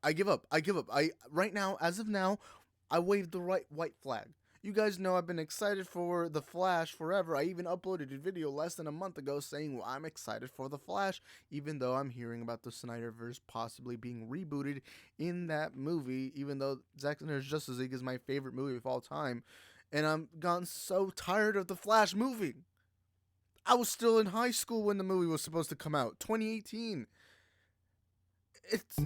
I give up. I give up. Right now, as of now, I waved the white flag. You guys know I've been excited for The Flash forever. I even uploaded a video less than a month ago saying, well, I'm excited for The Flash, even though I'm hearing about the SnyderVerse possibly being rebooted in that movie, even though Zack Snyder's Justice League is my favorite movie of all time. And I'm gotten so tired of the Flash movie. I was still in high school when the movie was supposed to come out, 2018. It's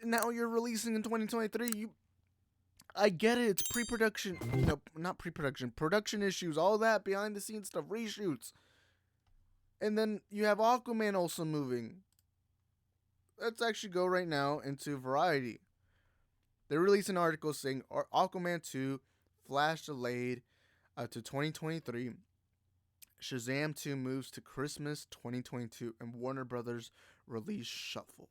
now you're releasing in 2023. I get it. It's pre-production. No, not pre-production. Production issues. All that behind the scenes stuff. Reshoots. And then you have Aquaman also moving. Let's actually go right now into Variety. They released an article saying Aquaman 2 Flash delayed to 2023. Shazam 2 moves to Christmas 2022. And Warner Brothers release shuffle.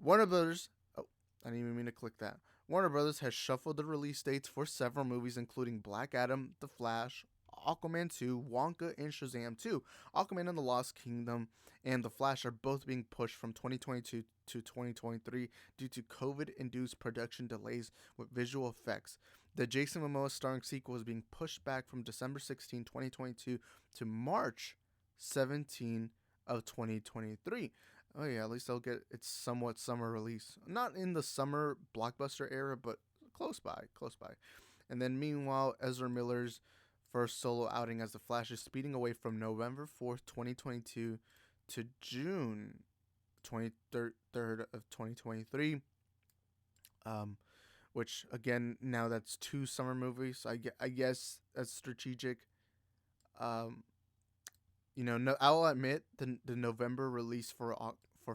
Warner Brothers... Oh, I didn't even mean to click that. Warner Brothers has shuffled the release dates for several movies, including Black Adam, The Flash, Aquaman 2, Wonka, and Shazam 2. Aquaman and the Lost Kingdom and The Flash are both being pushed from 2022 to 2023 due to COVID-induced production delays with visual effects. The Jason Momoa starring sequel is being pushed back from December 16, 2022 to March 17 of 2023. Oh yeah, at least they'll get its somewhat summer release. Not in the summer blockbuster era, but close by. And then meanwhile, Ezra Miller's first solo outing as the Flash is speeding away from November 4th, 2022 to June 23rd of 2023. Which again, now that's 2 summer movies. So I guess that's strategic. No, I'll admit the November release for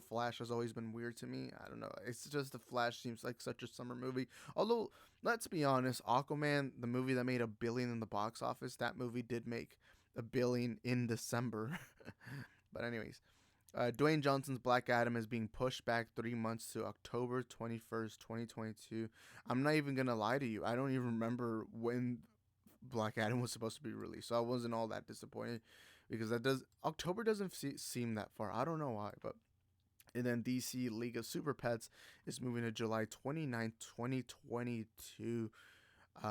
Flash has always been weird to me. I don't know. It's just the Flash seems like such a summer movie. Although, let's be honest, Aquaman, the movie that made $1 billion in the box office, that movie did make $1 billion in December. But anyways, Dwayne Johnson's Black Adam is being pushed back 3 months to October 21st, 2022. I'm not even gonna lie to you. I don't even remember when Black Adam was supposed to be released, so I wasn't all that disappointed. Because October doesn't seem that far. I don't know why, but... And then DC League of Super Pets is moving to July 29, 2022,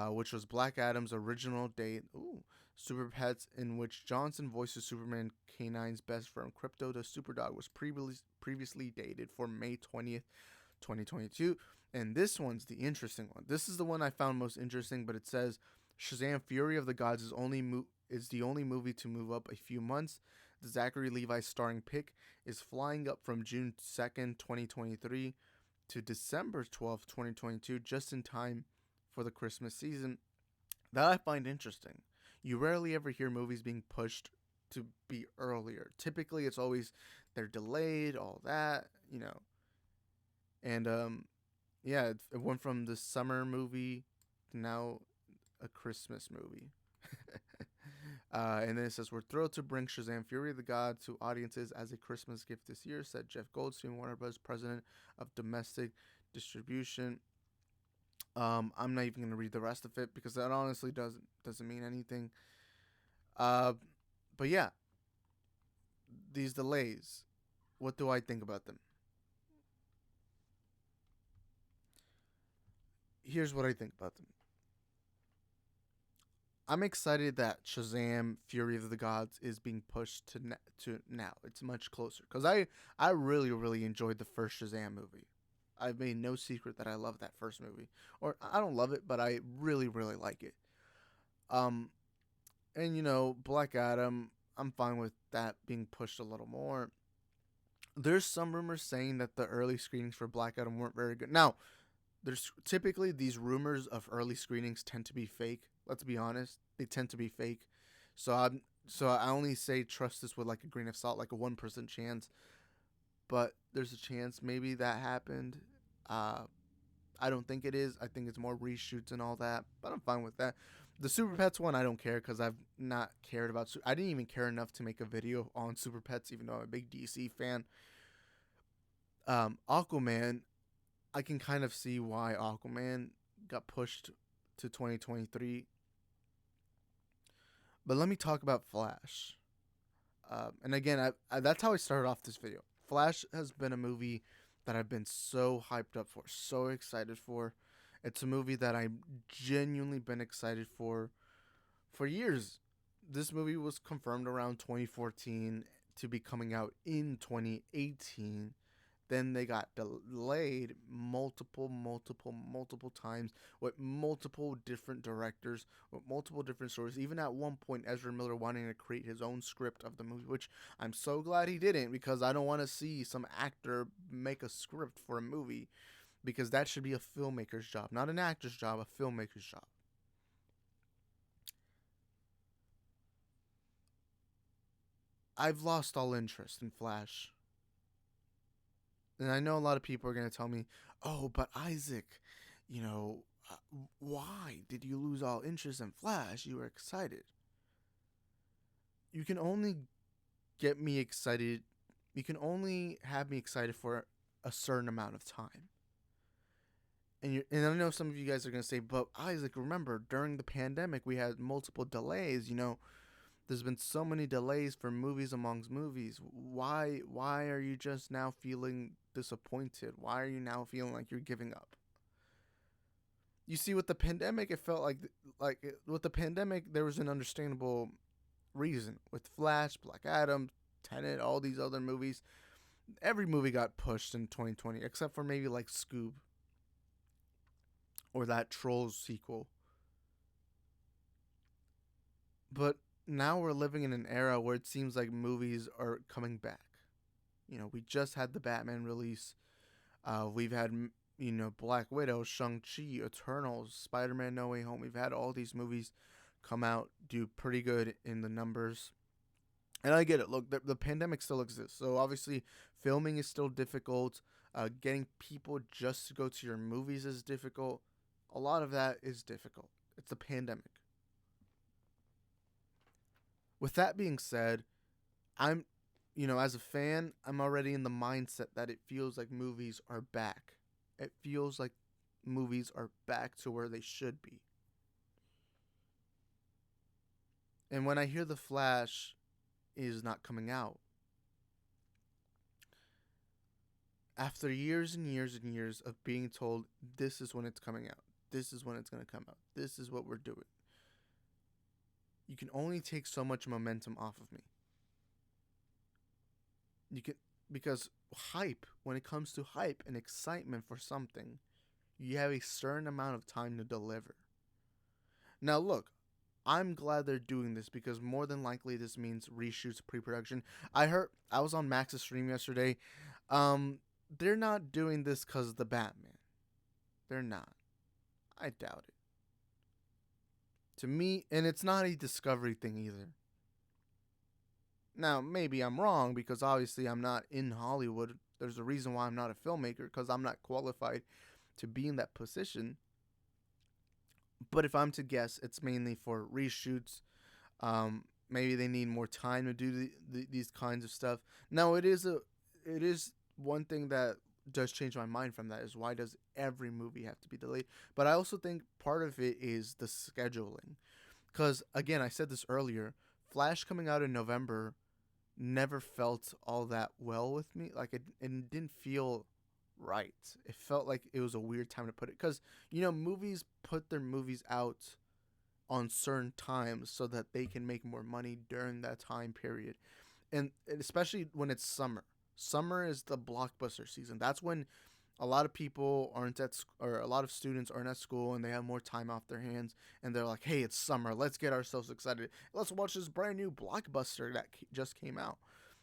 which was Black Adam's original date. Ooh, Super Pets, in which Johnson voices Superman K9's best friend Crypto the Superdog, was previously dated for May 20th, 2022. And this one's the interesting one. This is the one I found most interesting, but it says Shazam Fury of the Gods is the only movie to move up a few months. The Zachary Levi starring pick is flying up from June 2nd, 2023 to December 12th, 2022, just in time for the Christmas season. That I find interesting. You rarely ever hear movies being pushed to be earlier. Typically, it's always they're delayed, all that, And, yeah, it went from the summer movie to now a Christmas movie. And then it says, we're thrilled to bring Shazam Fury of the God to audiences as a Christmas gift this year, said Jeff Goldstein, Warner Bros. President of Domestic Distribution. I'm not even going to read the rest of it because that honestly doesn't mean anything. But yeah, these delays, what do I think about them? Here's what I think about them. I'm excited that Shazam Fury of the Gods is being pushed to now. It's much closer. Because I really, really enjoyed the first Shazam movie. I've made no secret that I love that first movie. Or, I don't love it, but I really, really like it. And, Black Adam, I'm fine with that being pushed a little more. There's some rumors saying that the early screenings for Black Adam weren't very good. Now, there's typically these rumors of early screenings tend to be fake. Let's be honest, they tend to be fake. So I only say trust this with like a grain of salt, like a 1% chance. But there's a chance maybe that happened. I don't think it is. I think it's more reshoots and all that. But I'm fine with that. The Super Pets one, I don't care because I've not cared about. I didn't even care enough to make a video on Super Pets, even though I'm a big DC fan. Aquaman, I can kind of see why Aquaman got pushed to 2023. But let me talk about Flash. And again, that's how I started off this video. Flash has been a movie that I've been so hyped up for, so excited for. It's a movie that I've genuinely been excited for years. This movie was confirmed around 2014 to be coming out in 2018. Then they got delayed multiple times with multiple different directors, with multiple different stories. Even at one point, Ezra Miller wanting to create his own script of the movie, which I'm so glad he didn't, because I don't want to see some actor make a script for a movie, because that should be a filmmaker's job, not an actor's job, a filmmaker's job. I've lost all interest in Flash. And I know a lot of people are going to tell me, oh, but Isaac, you know, why did you lose all interest in Flash? You were excited. You can only get me excited. You can only have me excited for a certain amount of time. And I know some of you guys are going to say, but Isaac, remember, during the pandemic, we had multiple delays. There's been so many delays for movies amongst movies. Why are you just now feeling disappointed? Why are you now feeling like you're giving up? You see, with the pandemic, it felt like with the pandemic there was an understandable reason. With Flash, Black Adam, Tenet, all these other movies, every movie got pushed in 2020 except for maybe like Scoob or that Trolls sequel. But now we're living in an era where it seems like movies are coming back. We just had the Batman release. We've had, Black Widow, Shang-Chi, Eternals, Spider-Man No Way Home. We've had all these movies come out, do pretty good in the numbers. And I get it. Look, the pandemic still exists. So obviously filming is still difficult. Getting people just to go to your movies is difficult. A lot of that is difficult. It's the pandemic. With that being said, as a fan, I'm already in the mindset that it feels like movies are back. It feels like movies are back to where they should be. And when I hear The Flash is not coming out, after years and years and years of being told this is when it's coming out, this is when it's going to come out, this is what we're doing, you can only take so much momentum off of me. Because when it comes to hype and excitement for something, you have a certain amount of time to deliver. Now look, I'm glad they're doing this, because more than likely this means reshoots, pre-production. I was on Max's stream yesterday. They're not doing this because of the Batman. They're not. I doubt it. To me, and it's not a Discovery thing either. Now, maybe I'm wrong, because obviously I'm not in Hollywood. There's a reason why I'm not a filmmaker, because I'm not qualified to be in that position. But if I'm to guess, it's mainly for reshoots. Maybe they need more time to do these kinds of stuff. Now, it is one thing that does change my mind from that, is why does every movie have to be delayed? But I also think part of it is the scheduling. Because, again, I said this earlier, Flash coming out in November never felt all that well with me. Like, it didn't feel right. It felt like it was a weird time to put it. Because, movies put their movies out on certain times so that they can make more money during that time period. And especially when it's summer. Summer is the blockbuster season. That's when a lot of people or a lot of students aren't at school, and they have more time off their hands, and they're like, hey, it's summer, let's get ourselves excited, let's watch this brand new blockbuster that just came out.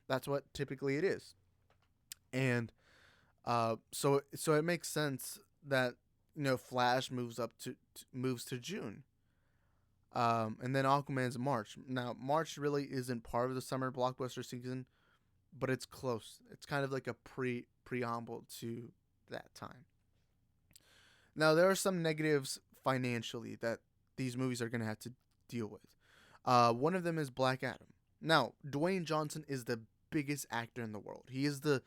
That's what typically it is. And so it makes sense that Flash moves to June. And then Aquaman's March. Now, March really isn't part of the summer blockbuster season, but it's close. It's kind of like a preamble to that time. Now, there are some negatives financially that these movies are going to have to deal with. One of them is Black Adam. Now, Dwayne Johnson is the biggest actor in the world. He is the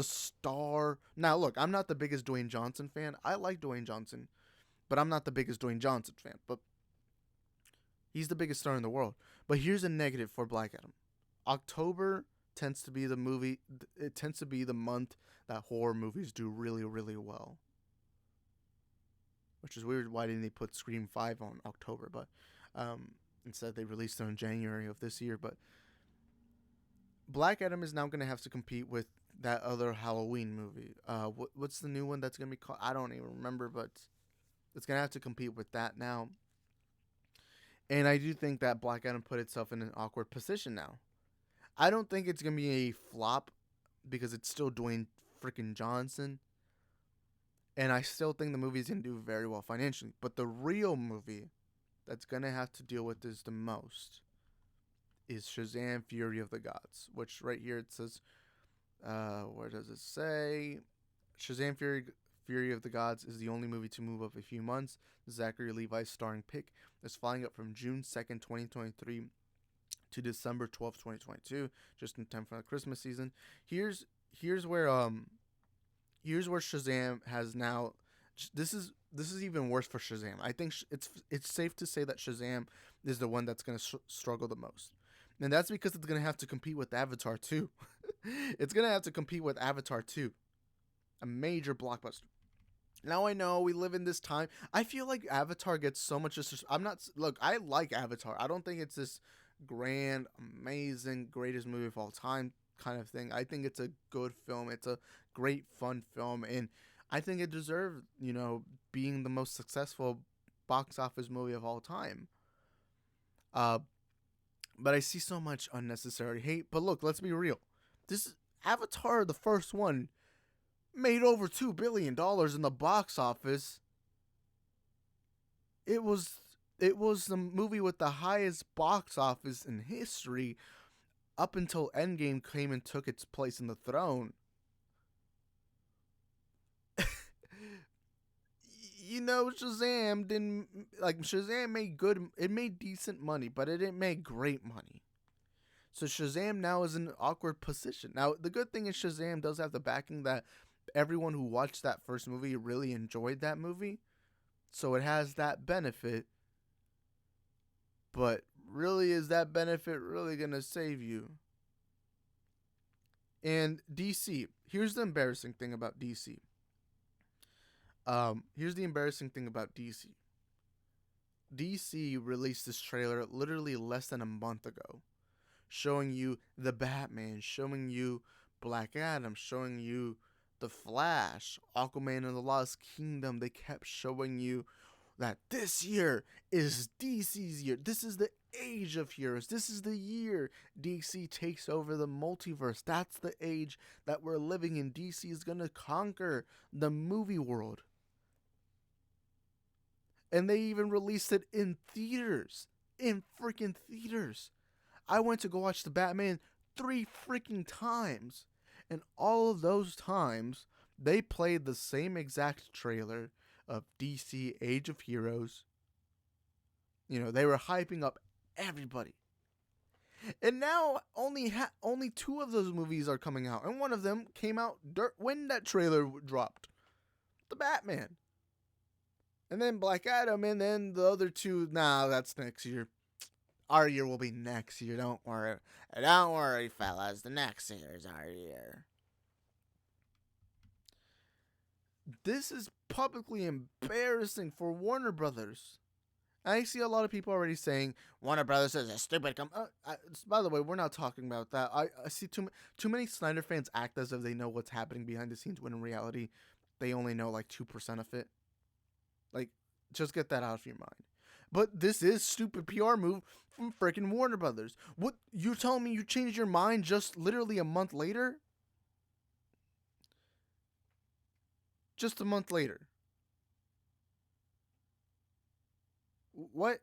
star. Now, look, I'm not the biggest Dwayne Johnson fan. I like Dwayne Johnson, but I'm not the biggest Dwayne Johnson fan. But he's the biggest star in the world. But here's a negative for Black Adam. October tends to be the movie. It tends to be the month that horror movies do really, really well. Which is weird. Why didn't they put Scream 5 on October? But instead, they released it in January of this year. But Black Adam is now going to have to compete with that other Halloween movie. What's the new one that's going to be called? I don't even remember, but it's going to have to compete with that now. And I do think that Black Adam put itself in an awkward position now. I don't think it's going to be a flop because it's still Dwayne freaking Johnson. And I still think the movie's going to do very well financially. But the real movie that's going to have to deal with this the most is Shazam! Fury of the Gods. Which right here it says, where does it say? Shazam! Fury of the Gods is the only movie to move up a few months. Zachary Levi's starring pick is flying up from June 2nd, 2023 to December 12th, 2022, just in time for the Christmas season. Here's where Shazam has now. This is even worse for Shazam. I think it's safe to say that Shazam is the one that's going to struggle the most. And that's because it's going to have to compete with Avatar 2. It's going to have to compete with Avatar 2. A major blockbuster. Now I know we live in this time. I feel like Avatar gets so much. Look, I like Avatar. I don't think it's this grand, amazing, greatest movie of all time kind of thing. I think it's a good film. It's a great, fun film. And I think it deserved, being the most successful box office movie of all time. But I see so much unnecessary hate. But look, let's be real. This Avatar, the first one, made over $2 billion in the box office. It was the movie with the highest box office in history up until Endgame came and took its place in the throne. Shazam made decent money, but it didn't make great money. So Shazam now is in an awkward position. Now, the good thing is Shazam does have the backing that everyone who watched that first movie really enjoyed that movie. So it has that benefit. But really, is that benefit really going to save you? And DC, here's the embarrassing thing about DC. DC released this trailer literally less than a month ago, showing you the Batman, showing you Black Adam, showing you the Flash, Aquaman and the Lost Kingdom. They kept showing you that this year is DC's year. This is the age of heroes. This is the year DC takes over the multiverse. That's the age that we're living in. DC is going to conquer the movie world. And they even released it in theaters. In freaking theaters. I went to go watch the Batman 3 freaking times. And all of those times, they played the same exact trailer of DC Age of Heroes. They were hyping up everybody. And now only 2 of those movies are coming out. And one of them came out when that trailer dropped. The Batman. And then Black Adam, and then the other 2, that's next year. Our year will be next year, don't worry. Don't worry, fellas, the next year is our year. This is publicly embarrassing for Warner Brothers. I see a lot of people already saying, Warner Brothers is a stupid by the way, we're not talking about that. I see too many Snyder fans act as if they know what's happening behind the scenes when in reality, they only know like 2% of it. Just get that out of your mind. But this is stupid PR move from freaking Warner Brothers. What, you're telling me you changed your mind just literally a month later? Just a month later. What?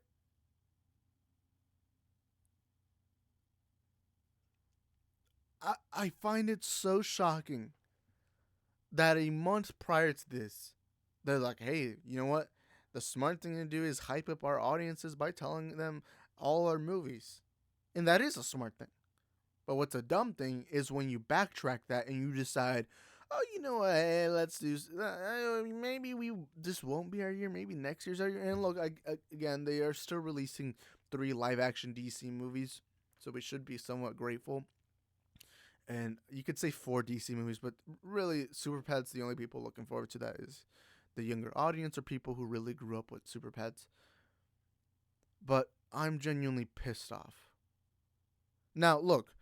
I find it so shocking that a month prior to this, they're like, hey, you know what? The smart thing to do is hype up our audiences by telling them all our movies. And that is a smart thing. But what's a dumb thing is when you backtrack that and you decide, oh, you know what, hey, let's do, maybe this won't be our year, maybe next year's our year. And look, again, they are still releasing 3 live-action DC movies, so we should be somewhat grateful. And you could say 4 DC movies, but really, Super Pets, the only people looking forward to that is the younger audience or people who really grew up with Super Pets. But I'm genuinely pissed off. Now, look,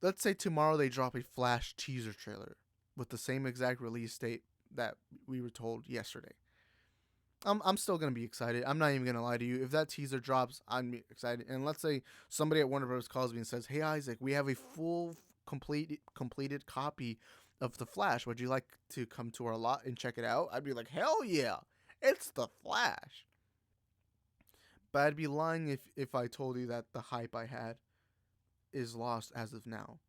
let's say tomorrow they drop a Flash teaser trailer with the same exact release date that we were told yesterday. I'm still gonna be excited. I'm not even gonna lie to you. If that teaser drops, I'm excited. And let's say somebody at Warner Bros. Calls me and says, "Hey Isaac, we have a full completed copy of the Flash. Would you like to come to our lot and check it out?" I'd be like, "Hell yeah, it's the Flash." But I'd be lying if I told you that the hype I had is lost as of now.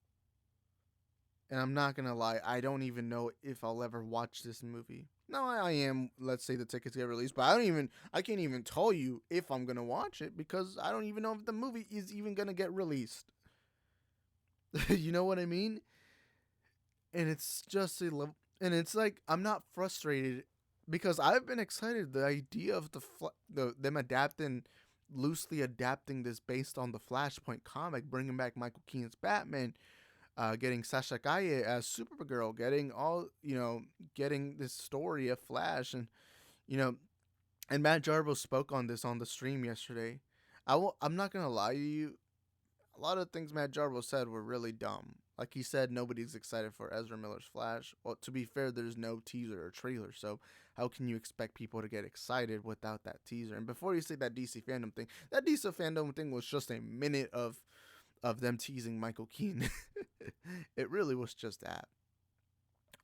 And I'm not gonna lie, I don't even know if I'll ever watch this movie. No, I am. Let's say the tickets get released, but I can't even tell you if I'm gonna watch it because I don't even know if the movie is even gonna get released. You know what I mean? And it's just and it's like I'm not frustrated because I've been excited. The idea of them loosely adapting this based on the Flashpoint comic, bringing back Michael Keaton's Batman, getting Sasha Calle as Supergirl, getting this story of Flash, and you know, and Matt Jarbo spoke on this on the stream yesterday. I'm not gonna lie to you. A lot of things Matt Jarbo said were really dumb. Like he said, nobody's excited for Ezra Miller's Flash. Well, to be fair, there's no teaser or trailer, so how can you expect people to get excited without that teaser? And before you say that DC fandom thing was just a minute of them teasing Michael Keaton. It really was just that.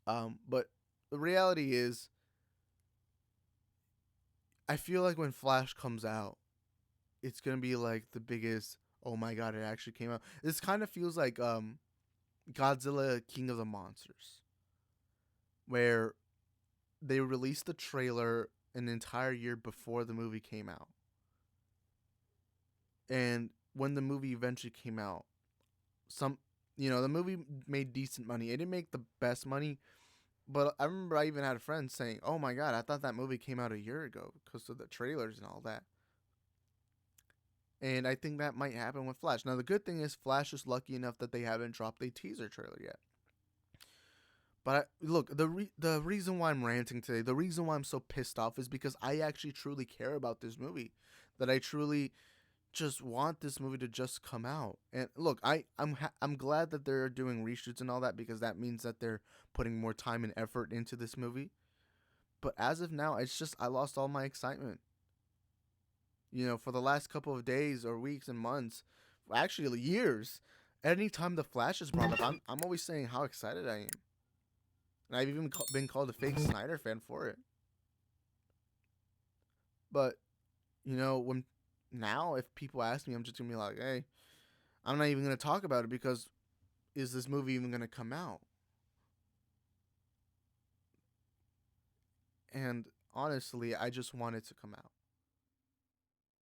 But the reality is, I feel like when Flash comes out, it's gonna be like the biggest. Oh my god! It actually came out. This kind of feels like Godzilla King of the Monsters, where they released the trailer an entire year before the movie came out, and when the movie eventually came out, some the movie made decent money. It didn't make the best money, but I remember I even had a friend saying, "Oh my god, I thought that movie came out a year ago because of the trailers and all that." And I think that might happen with Flash. Now the good thing is Flash is lucky enough that they haven't dropped a teaser trailer yet. But look, the reason why I'm ranting today, the reason why I'm so pissed off is because I actually truly care about this movie. That I truly just want this movie to just come out. And look, I'm glad that they're doing reshoots and all that because that means that they're putting more time and effort into this movie. But as of now, it's just I lost all my excitement. For the last couple of days or weeks and months, actually years, anytime the Flash is brought up, I'm always saying how excited I am. And I've even been called a fake Snyder fan for it. But when now if people ask me, I'm just gonna be like, hey, I'm not even gonna talk about it because is this movie even gonna come out? And honestly, I just want it to come out.